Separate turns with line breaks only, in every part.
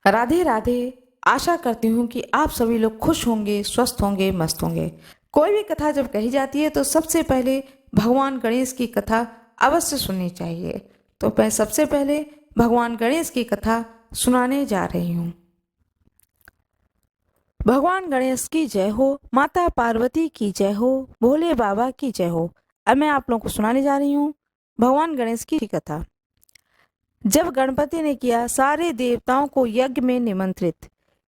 राधे राधे। आशा करती हूँ कि आप सभी लोग खुश होंगे, स्वस्थ होंगे, मस्त होंगे। कोई भी कथा जब कही जाती है तो सबसे पहले भगवान गणेश की कथा अवश्य सुननी चाहिए। तो मैं सबसे पहले भगवान गणेश की कथा सुनाने जा रही हूँ। भगवान गणेश की जय हो, माता पार्वती की जय हो, भोले बाबा की जय हो। अब मैं आप लोगों को सुनाने जा रही हूँ भगवान गणेश की कथा। जब गणपति ने किया सारे देवताओं को यज्ञ में निमंत्रित,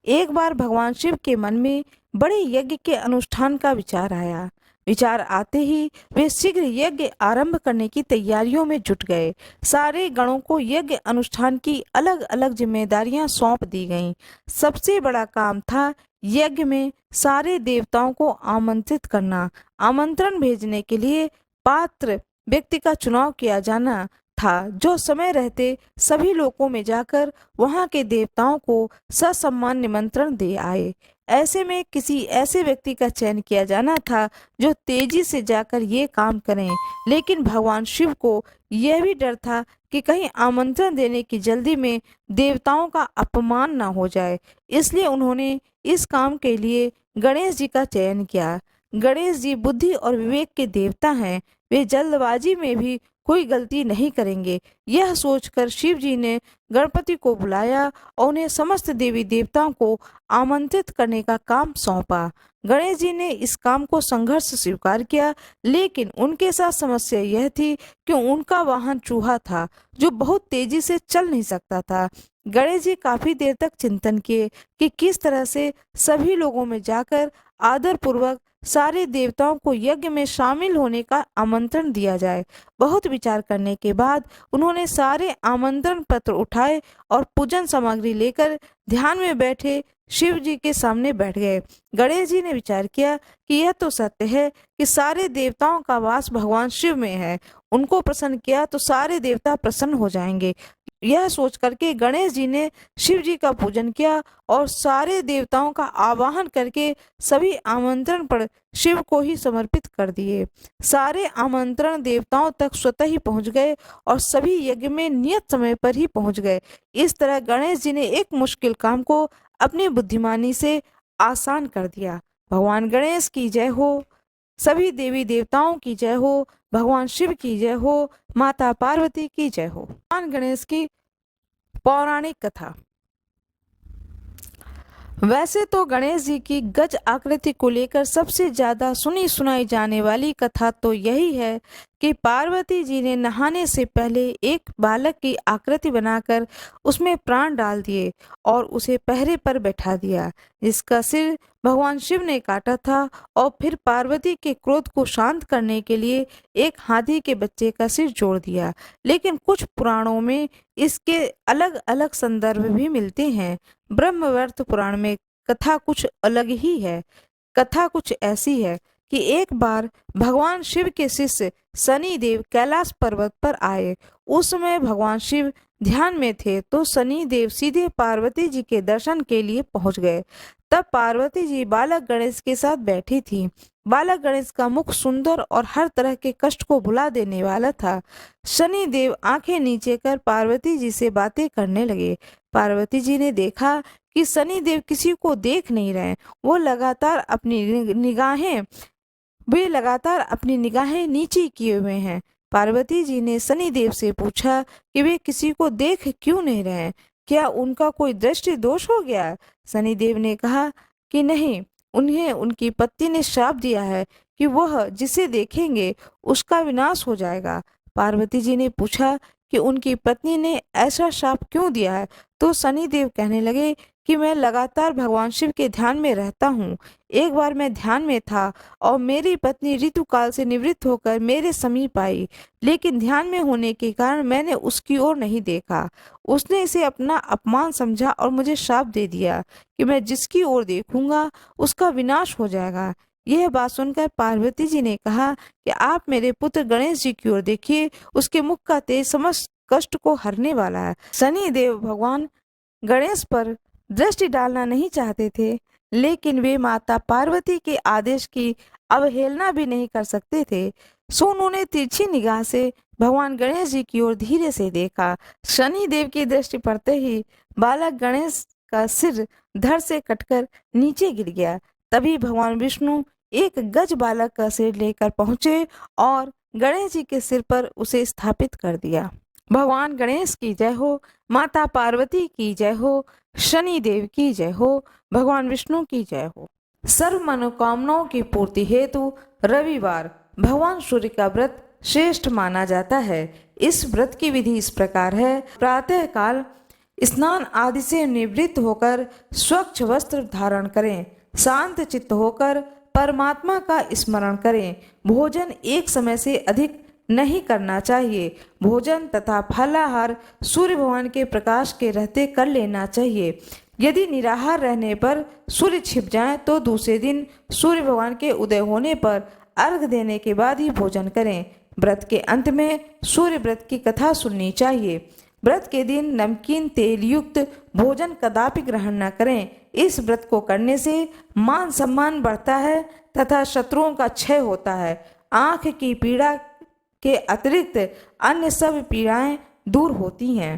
एक बार भगवान शिव के मन में बड़े यज्ञ के अनुष्ठान का विचार आया। विचार आते ही वे शीघ्र यज्ञ आरंभ करने की तैयारियों में जुट गए। सारे गणों को यज्ञ अनुष्ठान की अलग अलग जिम्मेदारियां सौंप दी गईं। सबसे बड़ा काम था यज्ञ में सारे देवताओं को आमंत्रित करना। आमंत्रण भेजने के लिए पात्र व्यक्ति का चुनाव किया जाना था, जो समय रहते सभी लोकों में जाकर वहां के देवताओं को ससम्मान निमंत्रण दे आए। ऐसे में किसी ऐसे व्यक्ति का चयन किया जाना था जो तेजी से जाकर ये काम करें। लेकिन भगवान शिव को यह भी डर था कि कहीं आमंत्रण देने की जल्दी में देवताओं का अपमान न हो जाए। इसलिए उन्होंने इस काम के लिए गणेश जी का चयन किया। गणेश जी बुद्धि और विवेक के देवता हैं। वे जल्दबाजी में भी कोई गलती नहीं करेंगे। यह सोचकर शिव जी ने गणपति को बुलाया और उन्हें समस्त देवी देवताओं को आमंत्रित करने का काम सौंपा। गणेश जी ने इस काम को संघर्ष स्वीकार किया, लेकिन उनके साथ समस्या यह थी कि उनका वाहन चूहा था जो बहुत तेजी से चल नहीं सकता था। गणेश जी काफी देर तक चिंतन किए कि किस तरह से सभी लोगों में जाकर आदर पूर्वक सारे देवताओं को यज्ञ में शामिल होने का आमंत्रण दिया जाए। बहुत विचार करने के बाद उन्होंने सारे आमंत्रण पत्र उठाए और पूजन सामग्री लेकर ध्यान में बैठे शिव जी के सामने बैठ गए। गणेश जी ने विचार किया कि यह तो सत्य है कि सारे देवताओं का वास भगवान शिव में है। उनको प्रसन्न किया तो सारे देवता प्रसन्न हो जाएंगे। यह सोच करके गणेश जी ने शिव जी का पूजन किया और सारे देवताओं का आवाहन करके सभी आमंत्रण पर शिव को ही समर्पित कर दिए। सारे आमंत्रण देवताओं तक स्वतः ही पहुंच गए और सभी यज्ञ में नियत समय पर ही पहुंच गए। इस तरह गणेश जी ने एक मुश्किल काम को अपनी बुद्धिमानी से आसान कर दिया। भगवान गणेश की जय हो, सभी देवी देवताओं की जय हो, भगवान शिव की जय हो, माता पार्वती की जय हो। भगवान गणेश की पौराणिक कथा। वैसे तो गणेश जी की गज आकृति को लेकर सबसे ज्यादा सुनी सुनाई जाने वाली कथा तो यही है कि पार्वती जी ने नहाने से पहले एक बालक की आकृति बनाकर उसमें प्राण डाल दिए और उसे पहरे पर बैठा दिया, जिसका सिर भगवान शिव ने काटा था। और फिर पार्वती के क्रोध को शांत करने के लिए एक हाथी के बच्चे का सिर जोड़ दिया। लेकिन कुछ पुराणों में इसके अलग अलग संदर्भ भी मिलते हैं। ब्रह्मवर्त पुराण में कथा कुछ अलग ही है। कथा कुछ ऐसी है कि एक बार भगवान शिव के शिष्य शनि देव कैलाश पर्वत पर आए। उस समय भगवान शिव ध्यान में थे तो शनि देव सीधे पार्वती जी के दर्शन के लिए पहुंच गए। तब पार्वती जी बालक गणेश के साथ बैठी थी। बालक गणेश का मुख सुंदर और हर तरह के कष्ट को भुला देने वाला था। शनि देव आंखें नीचे कर पार्वती जी से बातें करने लगे। पार्वती जी ने देखा कि शनि देव किसी को देख नहीं रहे। वे लगातार अपनी निगाहें नीचे किए हुए हैं। पार्वती जी ने शनि देव से पूछा कि वे किसी को देख क्यों नहीं रहे, क्या उनका कोई दृष्टि दोष हो गया? शनि देव ने कहा कि नहीं, उन्हें उनकी पत्नी ने श्राप दिया है कि वह जिसे देखेंगे उसका विनाश हो जाएगा। पार्वती जी ने पूछा कि उनकी पत्नी ने ऐसा श्राप क्यों दिया है, तो शनि देव कहने लगे कि मैं लगातार भगवान शिव के ध्यान में रहता हूँ। एक बार मैं ध्यान में था और मेरी पत्नी ऋतुकाल से निवृत्त होकर मेरे समीप आई, लेकिन ध्यान में होने के कारण मैंने उसकी ओर नहीं देखा। उसने इसे अपना अपमान समझा और मुझे श्राप दे दिया कि मैं जिसकी ओर देखूंगा उसका विनाश हो जाएगा। यह बात सुनकर पार्वती जी ने कहा कि आप मेरे पुत्र गणेश जी की ओर देखिए, उसके मुख का तेज समस्त कष्ट को हरने वाला है। शनि देव भगवान गणेश पर दृष्टि डालना नहीं चाहते थे, लेकिन वे माता पार्वती के आदेश की अवहेलना भी नहीं कर सकते थे। सो उन्होंने तिरछी निगाह से भगवान गणेश जी की ओर धीरे से देखा। शनि देव की दृष्टि पड़ते ही बालक गणेश का सिर धड़ से कटकर नीचे गिर गया। तभी भगवान विष्णु एक गज बालक का सिर लेकर पहुंचे और गणेश जी के सिर पर उसे स्थापित कर दिया। भगवान गणेश की जय हो, माता पार्वती की जय हो, शनि देव की जय हो, भगवान विष्णु की जय हो। सर्व मनोकामनाओं की पूर्ति हेतु रविवार भगवान सूर्य का व्रत श्रेष्ठ माना जाता है। इस व्रत की विधि इस प्रकार है। प्रातः काल स्नान आदि से निवृत्त होकर स्वच्छ वस्त्र धारण करें। शांत चित्त होकर परमात्मा का स्मरण करें। भोजन एक समय से अधिक नहीं करना चाहिए। भोजन तथा फलाहार सूर्य भगवान के प्रकाश के रहते कर लेना चाहिए। यदि निराहार रहने पर सूर्य छिप जाए तो दूसरे दिन सूर्य भगवान के उदय होने पर अर्घ देने के बाद ही भोजन करें। व्रत के अंत में सूर्य व्रत की कथा सुननी चाहिए। व्रत के दिन नमकीन तेल युक्त भोजन कदापि ग्रहण न करें। इस व्रत को करने से मान सम्मान बढ़ता है तथा शत्रुओं का क्षय होता है। आंख की पीड़ा के अतिरिक्त अन्य सब पीड़ाएं दूर होती हैं।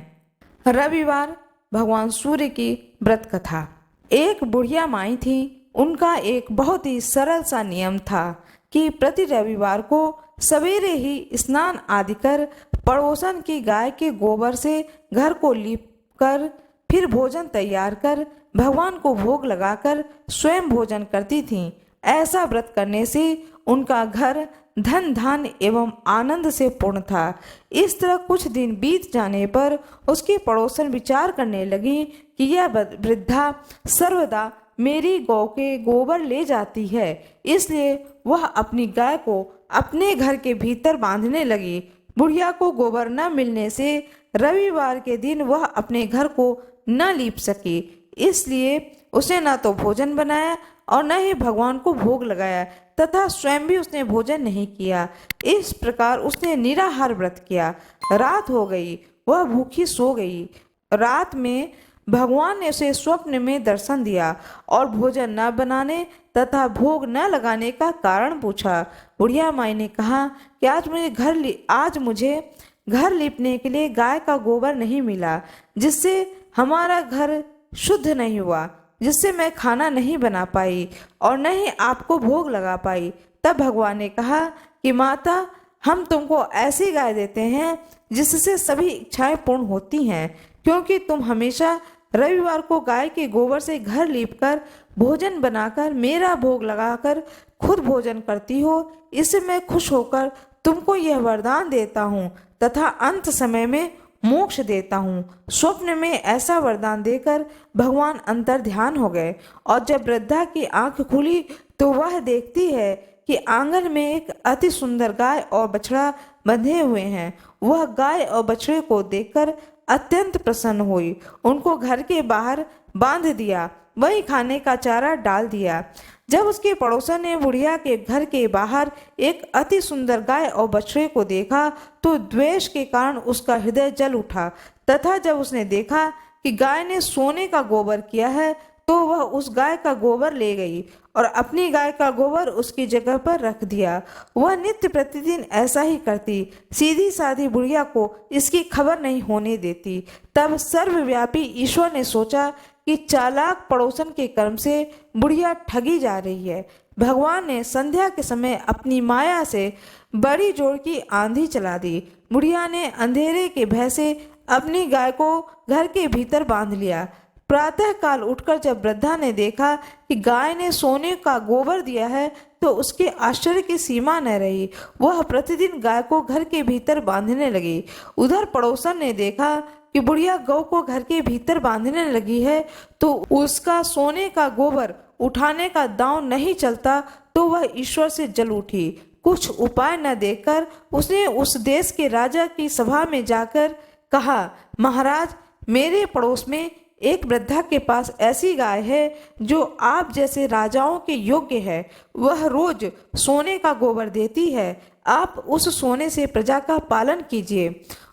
रविवार भगवान सूर्य की व्रत कथा। एक बुढ़िया माई थी। उनका एक बहुत ही सरल सा नियम था कि प्रति रविवार को सवेरे ही स्नान आदि कर पड़ोसन की गाय के गोबर से घर को लीप कर फिर भोजन तैयार कर भगवान को भोग लगाकर स्वयं भोजन करती थीं। ऐसा व्रत करने से उनका घर धन धान्य एवं आनंद से पूर्ण था। इस तरह कुछ दिन बीत जाने पर उसकी पड़ोसन विचार करने लगी कि यह वृद्धा सर्वदा मेरी गौ के गोबर ले जाती है, इसलिए वह अपनी गाय को अपने घर के भीतर बांधने लगी। बुढ़िया को गोबर न मिलने से रविवार के दिन वह अपने घर को न लीप सकी, इसलिए उसे न तो भोजन बनाया और न ही भगवान को भोग लगाया तथा स्वयं भी उसने भोजन नहीं किया। इस प्रकार उसने निराहार व्रत किया। रात हो गई, वह भूखी सो गई। रात में भगवान ने उसे स्वप्न में दर्शन दिया और भोजन न बनाने तथा भोग न लगाने का कारण पूछा। बुढ़िया माई ने कहा कि आज मुझे घर लीपने के लिए गाय का गोबर नहीं मिला, जिससे हमारा घर शुद्ध नहीं हुआ, जिससे मैं खाना नहीं बना पाई और न ही आपको भोग लगा पाई। तब भगवान ने कहा कि माता, हम तुमको ऐसी गाय देते हैं जिससे सभी इच्छाएं पूर्ण होती हैं, क्योंकि तुम हमेशा रविवार को गाय के गोबर से घर लीपकर भोजन बनाकर मेरा भोग लगाकर खुद भोजन करती हो। इससे मैं खुश होकर तुमको यह वरदान देता हूँ तथा अंत समय में मोक्ष देता हूँ। स्वप्न में ऐसा वरदान देकर भगवान अंतर ध्यान हो गए और जब वृद्धा की आंख खुली तो वह देखती है कि आंगन में एक अति सुंदर गाय और बछड़ा बंधे हुए हैं। वह गाय और बछड़े को देखकर अत्यंत प्रसन्न हुई, उनको घर के बाहर बांध दिया, वही खाने का चारा डाल दिया। जब उसके पड़ोसन ने बुढ़िया के घर के बाहर एक अति सुंदर गाय और बछड़े को देखा तो द्वेष के कारण उसका हृदय जल उठा तथा जब उसने देखा कि गाय ने सोने का गोबर किया है तो वह उस गाय का गोबर ले गई और अपनी गाय का गोबर उसकी जगह पर रख दिया। वह नित्य प्रतिदिन ऐसा ही करती, सीधी साधी बुढ़िया को इसकी खबर नहीं होने देती। तब सर्वव्यापी ईश्वर ने सोचा कि चालाक पड़ोसन के कर्म से बुढ़िया ठगी जा रही है। भगवान ने संध्या के समय अपनी माया से बड़ी जोर की आंधी चला दी। बुढ़िया ने अंधेरे के भय से अपनी गाय को घर के भीतर बांध लिया। प्रातः काल उठकर जब वृद्धा ने देखा कि गाय ने सोने का गोबर दिया है तो उसके आश्चर्य की सीमा न रही। वह प्रतिदिन गाय को घर के भीतर बांधने लगी। उधर पड़ोसन ने देखा कि बुढ़िया गौ को घर के भीतर बांधने लगी है तो उसका सोने का गोबर उठाने का दांव नहीं चलता तो वह ईश्वर से जल उठी। कुछ उपाय न देखकर उसने उस देश के राजा की सभा में जाकर कहा, महाराज, मेरे पड़ोस में एक वृद्धा के पास ऐसी गाय है जो आप जैसे राजाओं के योग्य है। वह रोज सोने का गोबर देती है। आप उस सोने से प्रजा का पालन कीजिए।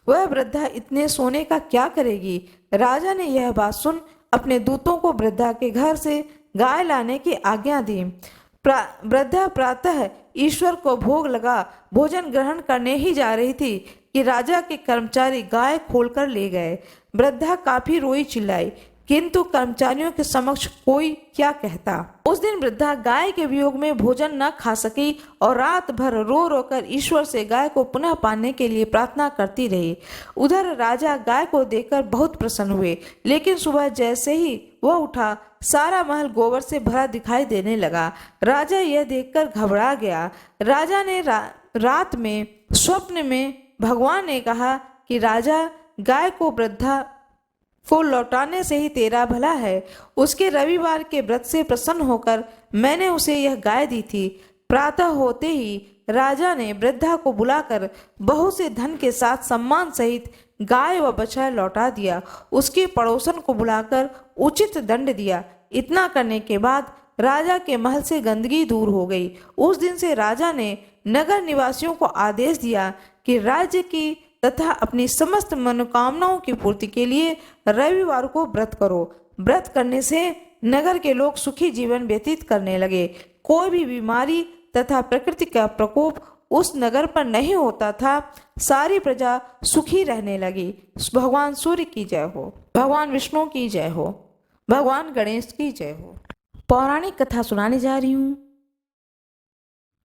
वह वृद्धा इतने सोने का क्या करेगी? राजा ने यह बात सुन अपने दूतों को वृद्धा के घर से गाय लाने की आज्ञा दी। वृद्धा प्रातः ईश्वर को भोग लगा भोजन ग्रहण करने ही जा रही थी कि राजा के कर्मचारी गाय खोलकर ले गए। वृद्धा काफी रोई चिल्लाई किंतु कर्मचारियों के समक्ष कोई क्या कहता। उस दिन वृद्धा गाय के वियोग में भोजन न खा सकी और रात भर रो रो कर ईश्वर से गाय को पुनः पाने के लिए प्रार्थना करती रही। उधर राजा गाय को देखकर बहुत प्रसन्न हुए, लेकिन सुबह जैसे ही वह उठा सारा महल गोबर से भरा दिखाई देने लगा। राजा यह देखकर घबरा गया। राजा ने रात में स्वप्न में भगवान ने कहा कि राजा, गाय को वृद्धा को लौटाने से ही तेरा भला है। उसके रविवार के व्रत से प्रसन्न होकर मैंने उसे यह गाय दी थी। प्रातः होते ही राजा ने वृद्धा को बुलाकर बहुत से धन के साथ सम्मान सहित गाय व बछड़ा लौटा दिया। उसके पड़ोसन को बुलाकर उचित दंड दिया। इतना करने के बाद राजा के महल से गंदगी दूर हो गई। उस दिन से राजा ने नगर निवासियों को आदेश दिया कि राज्य की तथा अपनी समस्त मनोकामनाओं की पूर्ति के लिए रविवार को व्रत करो। व्रत करने से नगर के लोग सुखी जीवन व्यतीत करने लगे। कोई भी बीमारी तथा प्रकृति का प्रकोप उस नगर पर नहीं होता था। सारी प्रजा सुखी रहने लगी। भगवान सूर्य की जय हो, भगवान विष्णु की जय हो, भगवान गणेश की जय हो। पौराणिक कथा सुनाने जा रही हूँ।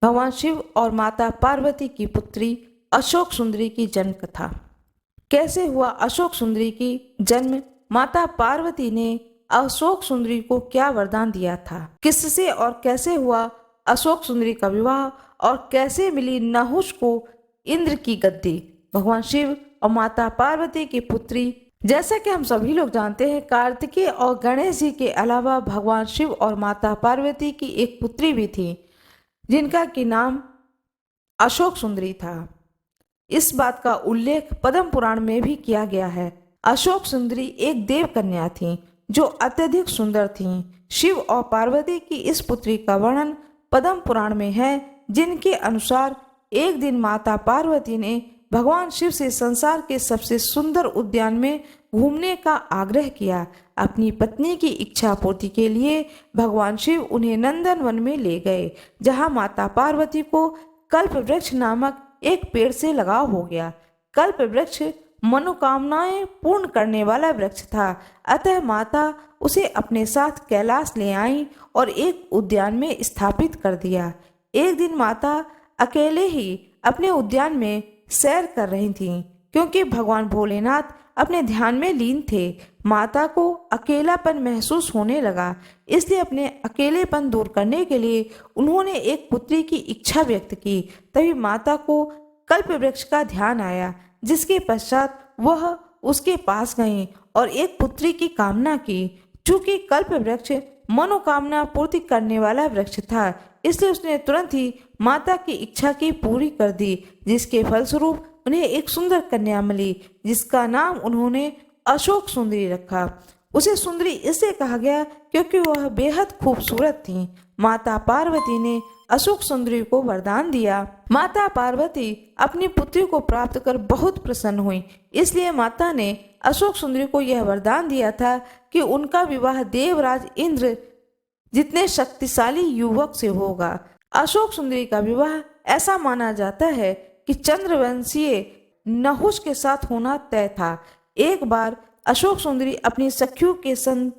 भगवान शिव और माता पार्वती की पुत्री अशोक सुंदरी की जन्म कथा। कैसे हुआ अशोक सुंदरी की जन्म, माता पार्वती ने अशोक सुंदरी को क्या वरदान दिया था, किससे और कैसे हुआ अशोक सुंदरी का विवाह और कैसे मिली नहुष को इंद्र की गद्दी। भगवान शिव और माता पार्वती की पुत्री। जैसा कि हम सभी लोग जानते हैं, कार्तिकेय और गणेश जी के अलावा भगवान शिव और माता पार्वती की एक पुत्री भी थी, जिनका की नाम अशोक सुंदरी था। इस बात का उल्लेख पद्म पुराण में भी किया गया है। अशोक सुंदरी एक देव कन्या थी जो अत्यधिक सुंदर थी। शिव और पार्वती की इस पुत्री का वर्णन पद्म पुराण में है, जिनके अनुसार एक दिन माता पार्वती ने भगवान शिव से संसार के सबसे सुंदर उद्यान में घूमने का आग्रह किया। अपनी पत्नी की इच्छा पूर्ति के लिए भगवान शिव उन्हें नंदन वन में ले गए, जहां माता पार्वती को कल्प वृक्ष नामक एक पेड़ से लगाव हो गया। कल्प वृक्ष मनोकामनाएं पूर्ण करने वाला वृक्ष था, अतः माता उसे अपने साथ कैलाश ले आई और एक उद्यान में स्थापित कर दिया। एक दिन माता अकेले ही अपने उद्यान में सैर कर रही थीं, क्योंकि भगवान भोलेनाथ अपने ध्यान में लीन थे। माता को अकेलापन महसूस होने लगा, इसलिए अपने अकेलेपन दूर करने के लिए उन्होंने एक पुत्री की इच्छा व्यक्त की। तभी माता को कल्प वृक्ष का ध्यान आया, जिसके पश्चात वह उसके पास गई और एक पुत्री की कामना की। चूंकि कल्प वृक्ष मनोकामना पूर्ति करने वाला वृक्ष था, इसलिए उसने तुरंत ही माता की इच्छा की पूरी कर दी, जिसके फलस्वरूप उन्हें एक सुंदर कन्या मिली, जिसका नाम उन्होंने अशोक सुंदरी रखा। उसे सुंदरी इससे कहा गया क्योंकि वह बेहद खूबसूरत थी। माता पार्वती ने अशोक सुंदरी को वरदान दिया। माता पार्वती अपनी पुत्री को प्राप्त कर बहुत प्रसन्न हुई, इसलिए माता ने अशोक सुंदरी को यह वरदान दिया था कि उनका विवाह देवराज इंद्र जितने शक्तिशाली युवक से होगा। अशोक सुंदरी का विवाह ऐसा माना जाता है कि चंद्रवंशीय नहुष के साथ होना तय था। एक बार अशोक सुंदरी अपनी सखियों के संग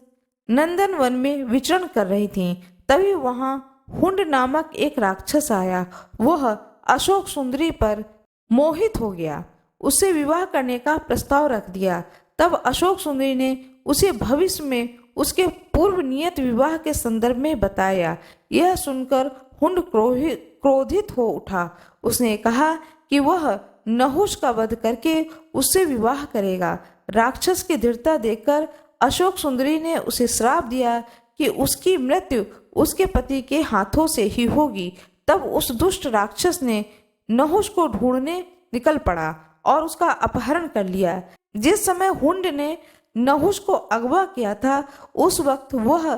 नंदन वन में विचरण कर रही थीं। तभी वहां हुंड नामक एक राक्षस आया। वह अशोक सुंदरी पर मोहित हो गया, उससे विवाह करने का प्रस्ताव रख दिया। तब अशोक सुंदरी ने उसे भविष्य में उसके पूर्व नियत विवाह के संदर्भ में बताया। यह सुनकर हुंड क्रोधित हो उठा। उसने कहा कि वह नहुष का वध करके उससे विवाह करेगा। राक्षस की दृढ़ता देखकर अशोक सुंदरी ने उसे श्राप दिया कि उसकी मृत्यु उसके पति के हाथों से ही होगी। तब उस दुष्ट राक्षस ने नहुष को ढूंढने निकल पड़ा और उसका अपहरण कर लिया। जिस समय हुंड ने नहुष को अगवा किया था, उस वक्त वह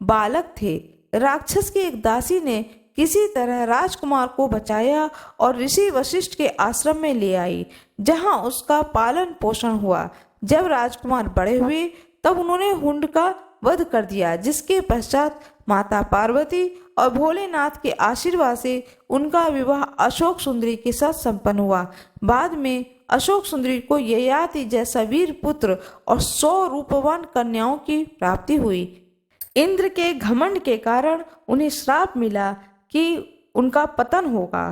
बालक थे। राक्षस की एक दासी ने किसी तरह राजकुमार को बचाया और ऋषि वशिष्ठ के आश्रम में ले आई, जहां उसका पालन पोषण हुआ। जब राजकुमार बड़े हुए तब उन्होंने हुंड का वध कर दिया, जिसके पश्चात माता पार्वती और भोलेनाथ के आशीर्वाद से उनका विवाह अशोक सुंदरी के साथ संपन्न हुआ। बाद में अशोक सुंदरी को ययाति जैसा वीर पुत्र और 100 रूपवान कन्याओं की प्राप्ति हुई। इंद्र के घमंड के कारण उन्हें श्राप मिला कि उनका पतन होगा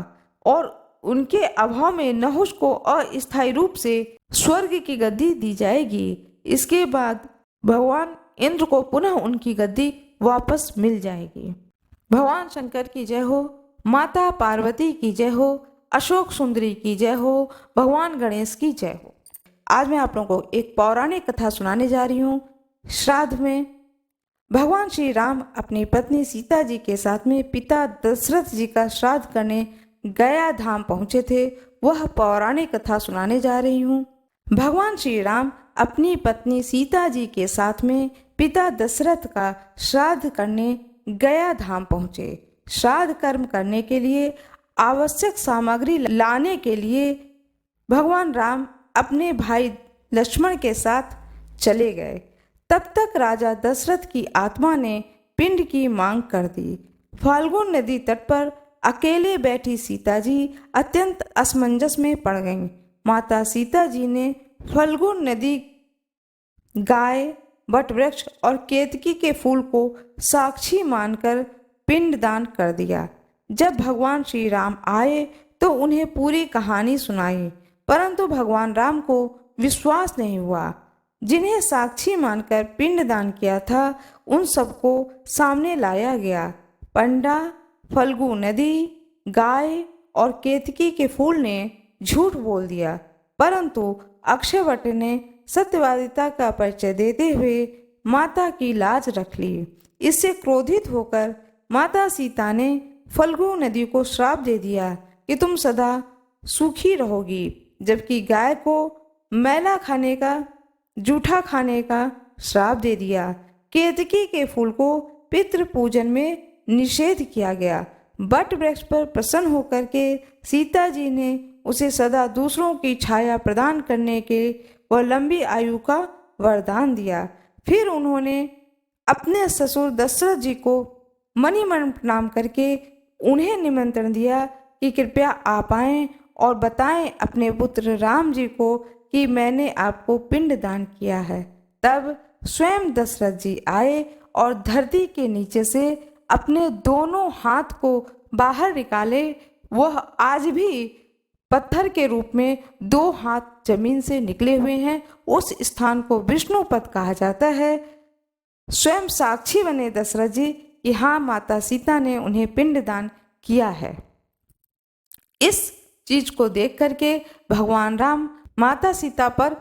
और उनके अभाव में नहुष को अस्थायी रूप से स्वर्ग की गद्दी दी जाएगी। इसके बाद भगवान इंद्र को पुनः उनकी गद्दी वापस मिल जाएगी। भगवान शंकर की जय हो, माता पार्वती की जय हो, अशोक सुंदरी की जय हो, भगवान गणेश की जय हो। आज मैं आप लोगों को एक पौराणिक कथा सुनाने जा रही हूँ। श्राद्ध में भगवान श्री राम अपनी पत्नी सीता जी के साथ में पिता दशरथ जी का श्राद्ध करने गया धाम पहुंचे थे। वह पौराणिक कथा सुनाने जा रही हूँ। भगवान श्री राम अपनी पत्नी सीता जी के साथ में पिता दशरथ का श्राद्ध करने गया धाम पहुंचे। श्राद्ध कर्म करने के लिए आवश्यक सामग्री लाने के लिए भगवान राम अपने भाई लक्ष्मण के साथ चले गए। तब तक राजा दशरथ की आत्मा ने पिंड की मांग कर दी। फाल्गुन नदी तट पर अकेले बैठी सीता जी अत्यंत असमंजस में पड़ गईं। माता सीता जी ने फाल्गुन नदी, गाय, वटवृक्ष और केतकी के फूल को साक्षी मानकर पिंडदान कर दिया। जब भगवान श्री राम आए तो उन्हें पूरी कहानी सुनाई, परंतु भगवान राम को विश्वास नहीं हुआ। जिन्हें साक्षी मानकर पिंडदान किया था उन सबको सामने लाया गया। पंडा, फल्गु नदी, गाय और केतकी के फूल ने झूठ बोल दिया, परंतु अक्षयवट ने सत्यवादिता का परिचय देते हुए माता की लाज रख ली। इससे क्रोधित होकर माता सीता ने फल्गु नदी को श्राप दे दिया कि तुम सदा सूखी रहोगी, जबकि गाय को मैला खाने का, जूठा खाने का श्राप दे दिया। केतकी के फूल को पितृ पूजन में निषेध किया गया। बट वृक्ष पर प्रसन्न होकर के सीता जी ने उसे सदा दूसरों की छाया प्रदान करने के व लंबी आयु का वरदान दिया। फिर उन्होंने अपने ससुर दशरथ जी को मनि मन प्रणाम करके उन्हें निमंत्रण दिया कि कृपया आप आएं और बताएं अपने पुत्र राम जी को कि मैंने आपको पिंड दान किया है। तब स्वयं दशरथ जी आए और धरती के नीचे से अपने दोनों हाथ को बाहर निकाले। वह आज भी पत्थर के रूप में 2 हाथ जमीन से निकले हुए हैं। उस स्थान को विष्णुपद कहा जाता है। स्वयं साक्षी बने दशरथ जी कि हाँ, माता सीता ने उन्हें पिंडदान किया है। इस चीज को देख करके भगवान राम माता सीता पर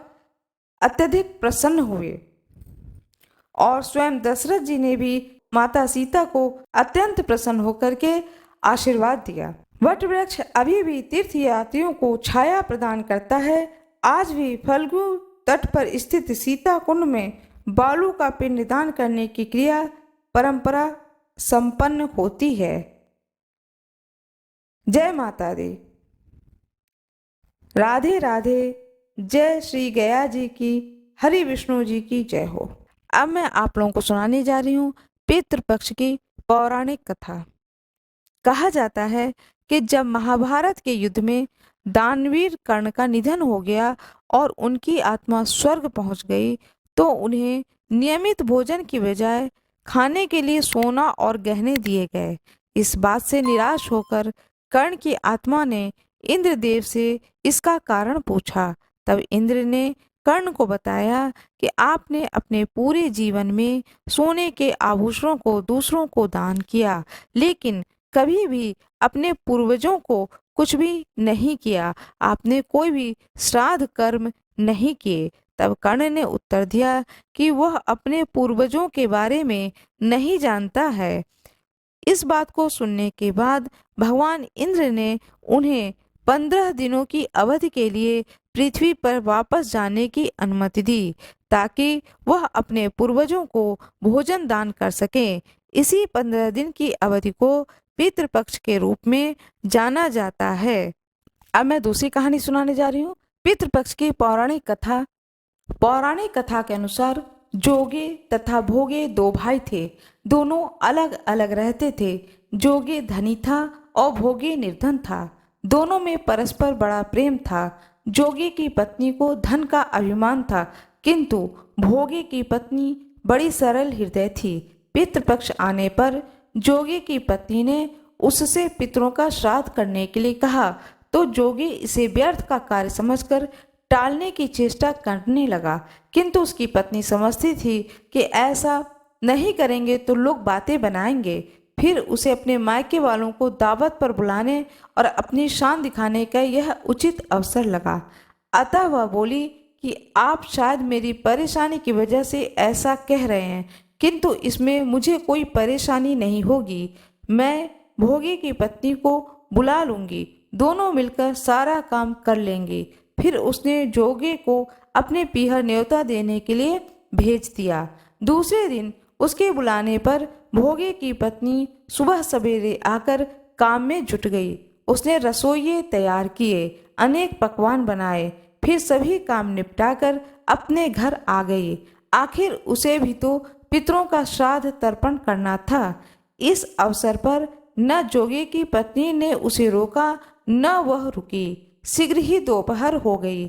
अत्यधिक प्रसन्न हुए और स्वयं दशरथ जी ने भी माता सीता को अत्यंत प्रसन्न होकर के आशीर्वाद दिया। वट वृक्ष अभी भी तीर्थयात्रियों को छाया प्रदान करता है। आज भी फल्गु तट पर स्थित सीता कुंड में बालू का पिंडदान करने की क्रिया परंपरा संपन्न होती है। जय माता दी। राधे राधे। जय श्री गया जी की, हरि विष्णु जी की जय हो। अब मैं आप लोगों को सुनाने जा रही हूँ पितृपक्ष की पौराणिक कथा। कहा जाता है कि जब महाभारत के युद्ध में दानवीर कर्ण का निधन हो गया और उनकी आत्मा स्वर्ग पहुंच गई, तो उन्हें नियमित भोजन की बजाय खाने के लिए सोना और गहने दिए गए। इस बात से निराश होकर कर्ण की आत्मा ने इंद्रदेव से इसका कारण पूछा। तब इंद्र ने कर्ण को बताया कि आपने अपने पूरे जीवन में सोने के आभूषणों को दूसरों को दान किया, लेकिन कभी भी अपने पूर्वजों को कुछ भी नहीं किया। आपने कोई भी श्राद्ध कर्म नहीं किए। तब कर्ण ने उत्तर दिया कि वह अपने पूर्वजों के बारे में नहीं जानता है। इस बात को सुनने के बाद भगवान इंद्र ने उन्हें 15 दिनों की अवधि के लिए पृथ्वी पर वापस जाने की अनुमति दी, ताकि वह अपने पूर्वजों को भोजन दान कर सकें। इसी 15 दिन की अवधि को पितृपक्ष के रूप में जाना जाता है। अब मैं दूसरी कहानी सुनाने जा रही हूँ। पितृपक्ष की पौराणिक कथा। पौराणिक कथा के अनुसार जोगे तथा भोगे दो भाई थे। दोनों अलग अलग रहते थे। जोगे धनी था और भोगे निर्धन था। दोनों में परस्पर बड़ा प्रेम था। जोगे की पत्नी को धन का अभिमान था, किंतु भोगे की पत्नी बड़ी सरल हृदय थी। पितृपक्ष आने पर जोगे की पत्नी ने उससे पितरों का श्राद्ध करने के लिए कहा, तो जोगी इसे व्यर्थ का कार्य समझकर टालने की चेष्टा करने लगा, किंतु उसकी पत्नी समझती थी कि ऐसा नहीं करेंगे तो लोग बातें बनाएंगे। फिर उसे अपने मायके वालों को दावत पर बुलाने और अपनी शान दिखाने का यह उचित अवसर लगा। अतः वह बोली कि आप शायद मेरी परेशानी की वजह से ऐसा कह रहे हैं, किंतु इसमें मुझे कोई परेशानी नहीं होगी। मैं भोगे की पत्नी को बुला लूंगी, दोनों मिलकर सारा काम कर लेंगे। फिर उसने जोगे को अपने पीहर न्योता देने के लिए भेज दिया। दूसरे दिन उसके बुलाने पर भोगे की पत्नी सुबह सवेरे आकर काम में जुट गई। उसने रसोइये तैयार किए, अनेक पकवान बनाए, फिर सभी काम निपटाकर अपने घर आ गई। आखिर उसे भी तो पितरों का श्राद्ध तर्पण करना था। इस अवसर पर न जोगे की पत्नी ने उसे रोका, न वह रुकी। शीघ्र ही दोपहर हो गई।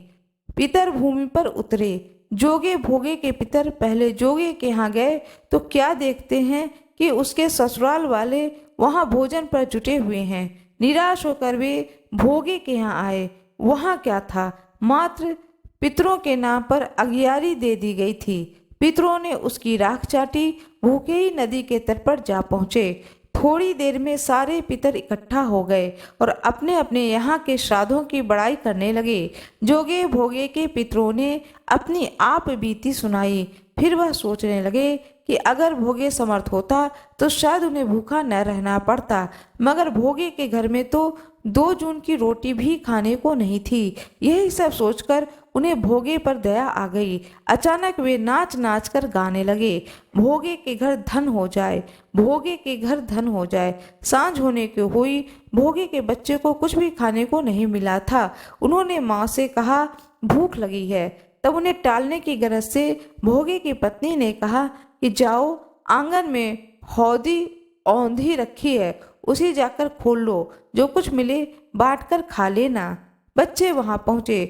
पितर भूमि पर उतरे। जोगे भोगे के पितर पहले जोगे के यहाँ गए तो क्या देखते हैं कि उसके ससुराल वाले वहाँ भोजन पर जुटे हुए हैं। निराश होकर वे भोगे के यहाँ आए। वहाँ क्या था, मात्र पितरों के नाम पर अगियारी दे दी गई थी। पितरों ने उसकी राख चाटी। भूखे ही नदी के तट पर जा पहुँचे। थोड़ी देर में सारे पितर इकट्ठा हो गए और अपने अपने यहाँ के श्राद्धों की बड़ाई करने लगे। जोगे भोगे के पितरों ने अपनी आप बीती सुनाई। फिर वह सोचने लगे कि अगर भोगे समर्थ होता तो शायद उन्हें भूखा न रहना पड़ता, मगर भोगे के घर में तो 2 जून की रोटी भी खाने को नहीं थी। यही सब सोचकर उन्हें भोगे पर दया आ गई। अचानक वे नाच नाच कर गाने लगे, भोगे के घर धन हो जाए, भोगे के घर धन हो जाए। सांझ होने की हुई। भोगे के बच्चे को कुछ भी खाने को नहीं मिला था। उन्होंने माँ से कहा, भूख लगी है। तब उन्हें टालने की गरज से भोगे की पत्नी ने कहा कि जाओ, आंगन में हौदी औंधी रखी है, उसे जाकर खोल लो, जो कुछ मिले बांट कर खा लेना। बच्चे वहां पहुंचे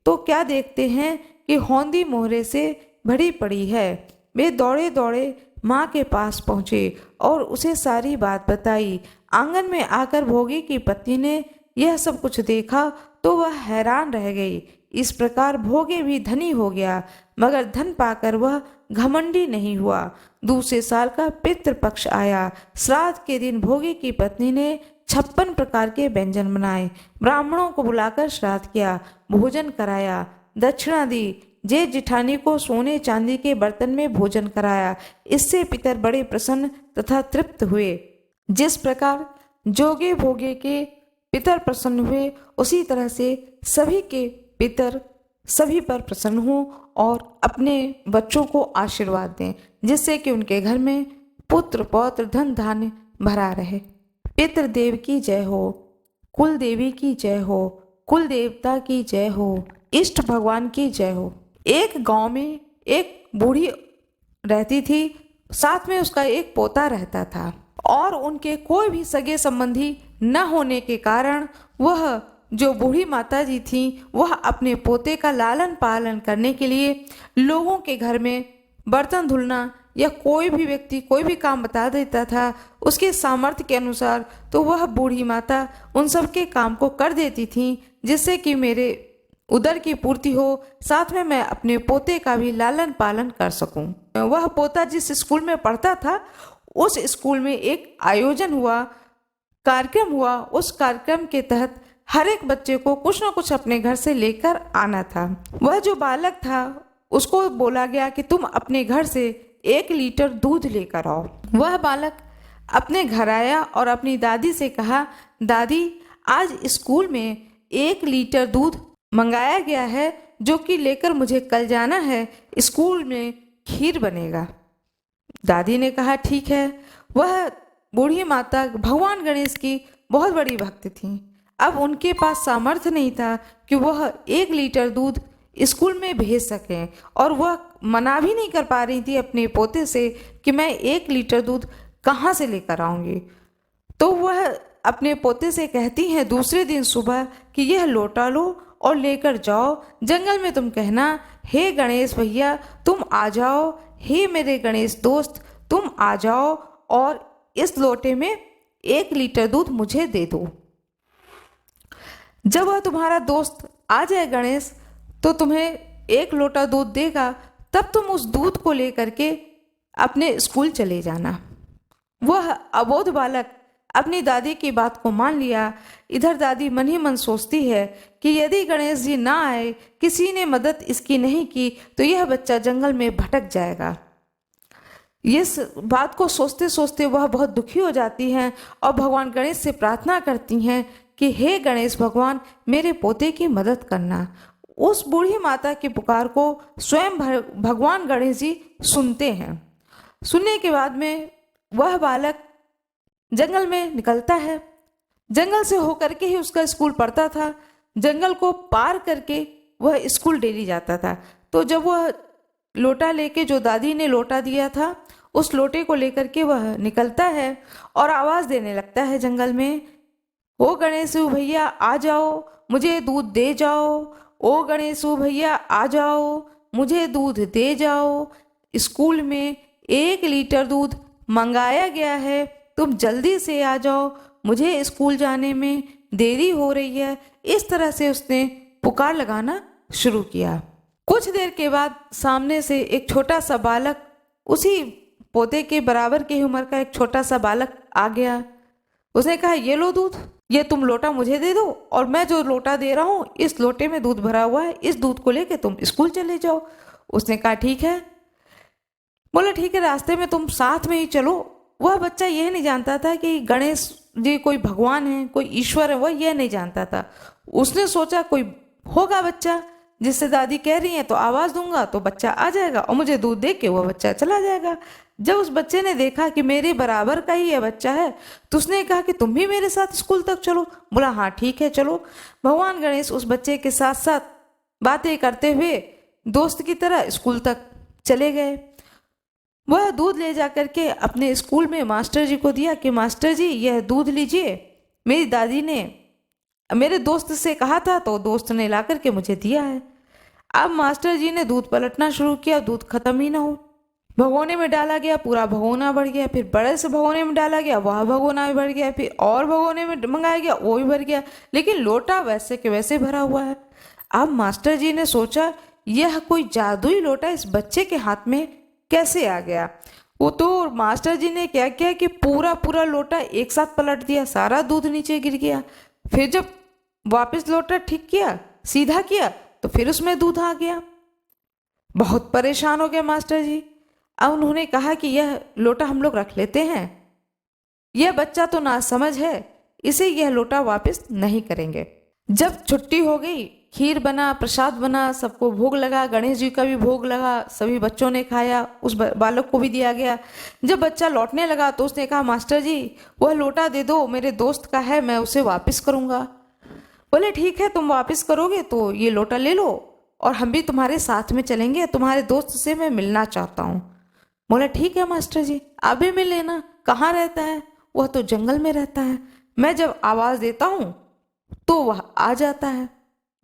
तो क्या देखते हैं कि हौदी मोहरे से भरी पड़ी है। वे दौड़े दौड़े माँ के पास पहुँचे और उसे सारी बात बताई। आंगन में आकर भोगे की पत्नी ने यह सब कुछ देखा तो वह हैरान रह गई। इस प्रकार भोगे भी धनी हो गया, मगर धन पाकर वह घमंडी नहीं हुआ। दूसरे साल का पितृपक्ष आया। श्राद्ध के दिन भोगे की पत्नी ने 56 प्रकार के व्यंजन बनाए। ब्राह्मणों को बुलाकर श्राद्ध किया, भोजन कराया, दक्षिणा दी। जेठ जिठानी को सोने चांदी के बर्तन में भोजन कराया। इससे पितर बड़े प्रसन्न तथा तृप्त हुए। जिस प्रकार जोगे भोगे के पितर प्रसन्न हुए, उसी तरह से सभी के पितर सभी पर प्रसन्न हों और अपने बच्चों को आशीर्वाद दें, जिससे कि उनके घर में पुत्र पौत्र धन धान्य भरा रहे। पितृदेव की जय हो, कुल देवी की जय हो, कुल देवता की जय हो, इष्ट भगवान की जय हो। एक गांव में एक बूढ़ी रहती थी, साथ में उसका एक पोता रहता था और उनके कोई भी सगे संबंधी न होने के कारण वह जो बूढ़ी माता जी थी, वह अपने पोते का लालन पालन करने के लिए लोगों के घर में बर्तन धुलना या कोई भी व्यक्ति कोई भी काम बता देता था उसके सामर्थ्य के अनुसार, तो वह बूढ़ी माता उन सब के काम को कर देती थी, जिससे कि मेरे उदर की पूर्ति हो, साथ में मैं अपने पोते का भी लालन पालन कर सकूं। वह पोता जिस स्कूल में पढ़ता था, उस स्कूल में एक आयोजन हुआ, कार्यक्रम हुआ। उस कार्यक्रम के तहत हर एक बच्चे को कुछ न कुछ अपने घर से लेकर आना था। वह जो बालक था उसको बोला गया कि तुम अपने घर से 1 लीटर दूध लेकर आओ। वह बालक अपने घर आया और अपनी दादी से कहा, दादी आज स्कूल में 1 लीटर दूध मंगाया गया है, जो कि लेकर मुझे कल जाना है, स्कूल में खीर बनेगा। दादी ने कहा ठीक है। वह बूढ़ी माता भगवान गणेश की बहुत बड़ी भक्त थी। अब उनके पास सामर्थ्य नहीं था कि वह 1 लीटर दूध स्कूल में भेज सकें। और वह मना भी नहीं कर पा रही थी अपने पोते से कि मैं 1 लीटर दूध कहाँ से लेकर आऊँगी। तो वह अपने पोते से कहती हैं दूसरे दिन सुबह कि यह लोटा लो और लेकर जाओ जंगल में, तुम कहना हे गणेश भैया तुम आ जाओ, हे मेरे गणेश दोस्त तुम आ जाओ और इस लोटे में 1 लीटर दूध मुझे दे दो। जब वह तुम्हारा दोस्त आ जाए गणेश तो तुम्हें 1 लोटा दूध देगा, तब तुम उस दूध को लेकर के अपने स्कूल चले जाना। वह अबोध बालक अपनी दादी की बात को मान लिया। इधर दादी मन ही मन सोचती है कि यदि गणेश जी ना आए, किसी ने मदद इसकी नहीं की, तो यह बच्चा जंगल में भटक जाएगा। इस बात को सोचते सोचते वह बहुत दुखी हो जाती हैं और भगवान गणेश से प्रार्थना करती हैं कि हे गणेश भगवान मेरे पोते की मदद करना। उस बूढ़ी माता की पुकार को स्वयं भगवान गणेश जी सुनते हैं। सुनने के बाद में वह बालक जंगल में निकलता है। जंगल से होकर के ही उसका स्कूल पढ़ता था। जंगल को पार करके वह स्कूल डेली जाता था। तो जब वह लोटा लेके, जो दादी ने लोटा दिया था, उस लोटे को लेकर के वह निकलता है और आवाज़ देने लगता है जंगल में, ओ गणेशु भैया आ जाओ मुझे दूध दे जाओ, ओ गणेशु भैया आ जाओ मुझे दूध दे जाओ, स्कूल में 1 लीटर दूध मंगाया गया है, तुम जल्दी से आ जाओ, मुझे स्कूल जाने में देरी हो रही है। इस तरह से उसने पुकार लगाना शुरू किया। कुछ देर के बाद सामने से एक छोटा सा बालक, उसी पोते के बराबर की उम्र का एक छोटा सा बालक आ गया। उसने कहा ये लो दूध, ये तुम लोटा मुझे दे दो और मैं जो लोटा दे रहा हूँ इस लोटे में दूध भरा हुआ है, इस दूध को लेके तुम स्कूल चले जाओ। उसने कहा ठीक है। बोला ठीक है, रास्ते में तुम साथ में ही चलो। वह बच्चा यह नहीं जानता था कि गणेश जी कोई भगवान है, कोई ईश्वर है, वह यह नहीं जानता था। उसने सोचा कोई होगा बच्चा जिससे दादी कह रही है तो आवाज़ दूंगा तो बच्चा आ जाएगा और मुझे दूध दे के वह बच्चा चला जाएगा। जब उस बच्चे ने देखा कि मेरे बराबर का ही यह बच्चा है तो उसने कहा कि तुम भी मेरे साथ स्कूल तक चलो। बोला हाँ ठीक है चलो। भगवान गणेश उस बच्चे के साथ साथ बातें करते हुए दोस्त की तरह स्कूल तक चले गए। वह दूध ले जा करके अपने स्कूल में मास्टर जी को दिया कि मास्टर जी यह दूध लीजिए, मेरी दादी ने मेरे दोस्त से कहा था तो दोस्त ने ला करके मुझे दिया है। अब मास्टर जी ने दूध पलटना शुरू किया, दूध खत्म ही ना हो। भगोने में डाला गया, पूरा भगोना भर गया, फिर बड़े से भगोने में डाला गया, वह भगोना भी भर गया, फिर और भगोने में मंगाया गया, वो भी भर गया, लेकिन लोटा वैसे के वैसे भरा हुआ है। अब मास्टर जी ने सोचा यह कोई जादुई लोटा इस बच्चे के हाथ में कैसे आ गया। वो तो मास्टर जी ने क्या किया कि पूरा पूरा लोटा एक साथ पलट दिया, सारा दूध नीचे गिर गया। फिर जब वापस लोटा ठीक किया, सीधा किया, तो फिर उसमें दूध आ गया। बहुत परेशान हो गए मास्टर जी। अब उन्होंने कहा कि यह लोटा हम लोग रख लेते हैं, यह बच्चा तो नासमझ है, इसे यह लोटा वापस नहीं करेंगे। जब छुट्टी हो गई, खीर बना, प्रसाद बना, सबको भोग लगा, गणेश जी का भी भोग लगा, सभी बच्चों ने खाया, उस बालक को भी दिया गया। जब बच्चा लौटने लगा तो उसने कहा मास्टर जी वह लोटा दे दो, मेरे दोस्त का है, मैं उसे वापस करूँगा। बोले ठीक है, तुम वापस करोगे तो ये लोटा ले लो और हम भी तुम्हारे साथ में चलेंगे, तुम्हारे दोस्त से मैं मिलना चाहता हूँ। बोला ठीक है मास्टर जी, आप भी मिल लेना। कहाँ रहता है? वह तो जंगल में रहता है, मैं जब आवाज़ देता हूँ तो वह आ जाता है।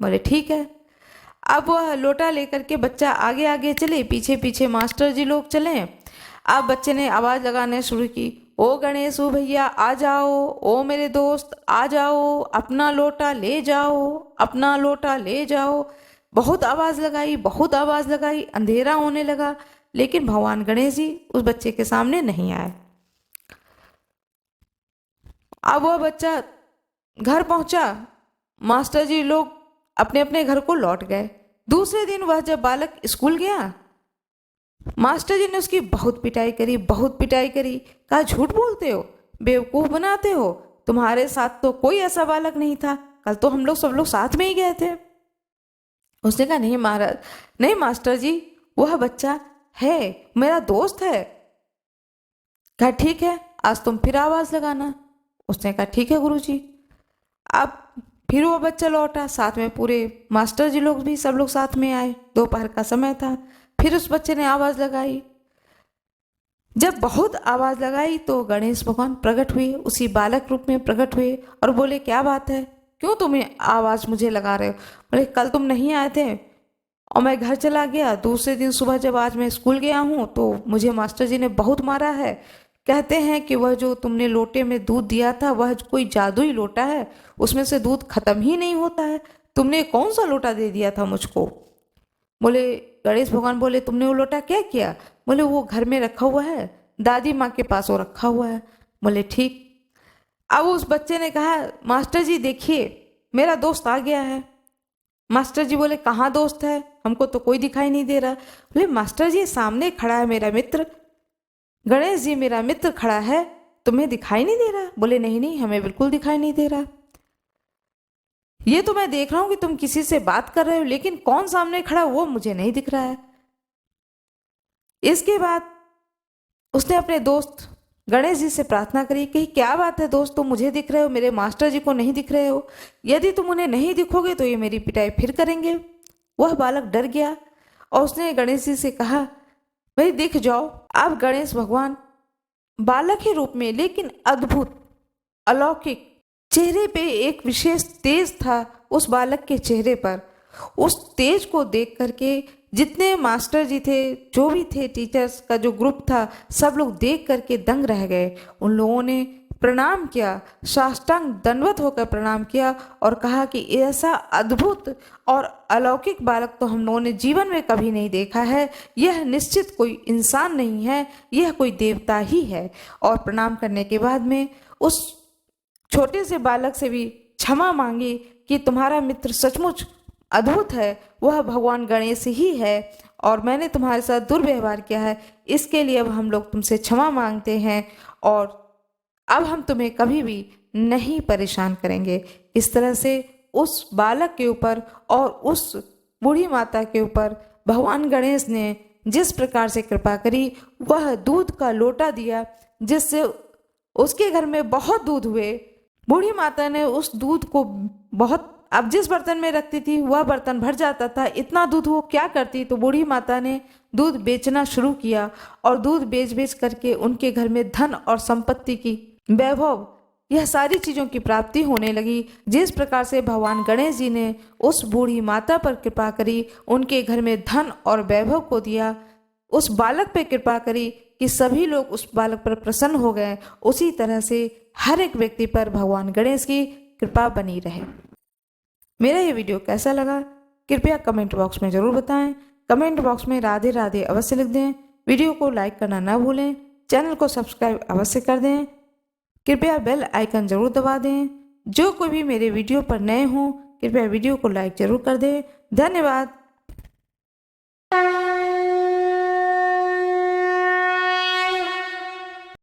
बोले ठीक है। अब वह लोटा लेकर के बच्चा आगे आगे चले, पीछे पीछे मास्टर जी लोग चले। अब बच्चे ने आवाज़ लगाने शुरू की, ओ गणेश ओ भैया आ जाओ, ओ मेरे दोस्त आ जाओ, अपना लोटा ले जाओ, अपना लोटा ले जाओ। बहुत आवाज़ लगाई, बहुत आवाज़ लगाई, अंधेरा होने लगा, लेकिन भगवान गणेश जी उस बच्चे के सामने नहीं आए। अब वह बच्चा घर पहुंचा, मास्टर जी लोग अपने अपने घर को लौट गए। दूसरे दिन वह जब बालक स्कूल गया, मास्टर जी ने उसकी बहुत पिटाई करी, बहुत पिटाई करी। कहा झूठ बोलते हो, बेवकूफ़ बनाते हो, तुम्हारे साथ तो कोई ऐसा बालक नहीं था, कल तो हम लोग सब लोग साथ में ही गए थे। उसने कहा नहीं महाराज, नहीं मास्टर जी, वह बच्चा है, मेरा दोस्त है। कहा ठीक है, आज तुम फिर आवाज़ लगाना। उसने कहा ठीक है गुरुजी। अब फिर वो बच्चा लौटा, साथ में पूरे मास्टर जी लोग भी, सब लोग साथ में आए। दोपहर का समय था। फिर उस बच्चे ने आवाज़ लगाई। जब बहुत आवाज़ लगाई तो गणेश भगवान प्रकट हुए, उसी बालक रूप में प्रकट हुए और बोले, क्या बात है, क्यों तुम आवाज़ मुझे लगा रहे हो? बोले, कल तुम नहीं आए थे और मैं घर चला गया। दूसरे दिन सुबह जब आज मैं स्कूल गया हूँ तो मुझे मास्टर जी ने बहुत मारा है। कहते हैं कि वह जो तुमने लोटे में दूध दिया था वह कोई जादुई लोटा है, उसमें से दूध खत्म ही नहीं होता है। तुमने कौन सा लोटा दे दिया था मुझको? बोले, गणेश भगवान बोले, तुमने वो लोटा क्या किया? बोले, वो घर में रखा हुआ है, दादी माँ के पास वो रखा हुआ है। बोले, ठीक। अब उस बच्चे ने कहा, मास्टर जी देखिए, मेरा दोस्त आ गया है। मास्टर जी बोले, कहाँ दोस्त है? हमको तो कोई दिखाई नहीं दे रहा। बोले, मास्टर जी सामने खड़ा है मेरा मित्र, गणेश जी मेरा मित्र खड़ा है, तुम्हें दिखाई नहीं दे रहा? बोले, नहीं नहीं, हमें बिल्कुल दिखाई नहीं दे रहा। ये तो मैं देख रहा हूं कि तुम किसी से बात कर रहे हो, लेकिन कौन सामने खड़ा वो मुझे नहीं दिख रहा है। इसके बाद उसने अपने दोस्त गणेश जी से प्रार्थना करी कि क्या बात है दोस्त, तुम मुझे दिख रहे हो, मेरे मास्टर जी को नहीं दिख रहे हो। यदि तुम उन्हें नहीं दिखोगे तो ये मेरी पिटाई फिर करेंगे। वह बालक डर गया और उसने गणेश जी से कहा, भाई दिख जाओ। अब गणेश भगवान बालक के रूप में, लेकिन अद्भुत अलौकिक, चेहरे पे एक विशेष तेज था उस बालक के चेहरे पर। उस तेज को देख करके जितने मास्टर जी थे, जो भी थे, टीचर्स का जो ग्रुप था, सब लोग देख करके दंग रह गए। उन लोगों ने प्रणाम किया, साष्टांग दंडवत होकर प्रणाम किया और कहा कि ऐसा अद्भुत और अलौकिक बालक तो हम लोगों ने जीवन में कभी नहीं देखा है। यह निश्चित कोई इंसान नहीं है, यह कोई देवता ही है। और प्रणाम करने के बाद में उस छोटे से बालक से भी क्षमा मांगी कि तुम्हारा मित्र सचमुच अद्भुत है, वह भगवान गणेश ही है और मैंने तुम्हारे साथ दुर्व्यवहार किया है, इसके लिए अब हम लोग तुमसे क्षमा मांगते हैं और अब हम तुम्हें कभी भी नहीं परेशान करेंगे। इस तरह से उस बालक के ऊपर और उस बूढ़ी माता के ऊपर भगवान गणेश ने जिस प्रकार से कृपा करी, वह दूध का लोटा दिया जिससे उसके घर में बहुत दूध हुए। बूढ़ी माता ने उस दूध को बहुत, अब जिस बर्तन में रखती थी वह बर्तन भर जाता था, इतना दूध वो क्या करती, तो बूढ़ी माता ने दूध बेचना शुरू किया और दूध बेच बेच करके उनके घर में धन और संपत्ति की, वैभव, यह सारी चीज़ों की प्राप्ति होने लगी। जिस प्रकार से भगवान गणेश जी ने उस बूढ़ी माता पर कृपा करी, उनके घर में धन और वैभव को दिया, उस बालक पर कृपा करी कि सभी लोग उस बालक पर प्रसन्न हो गए, उसी तरह से हर एक व्यक्ति पर भगवान गणेश की कृपा बनी रहे। मेरा ये वीडियो कैसा लगा कृपया कमेंट बॉक्स में ज़रूर बताएं। कमेंट बॉक्स में राधे राधे अवश्य लिख दें। वीडियो को लाइक करना ना भूलें। चैनल को सब्सक्राइब अवश्य कर दें। कृपया बेल आइकन ज़रूर दबा दें। जो कोई भी मेरे वीडियो पर नए हों कृपया वीडियो को लाइक ज़रूर कर दें। धन्यवाद।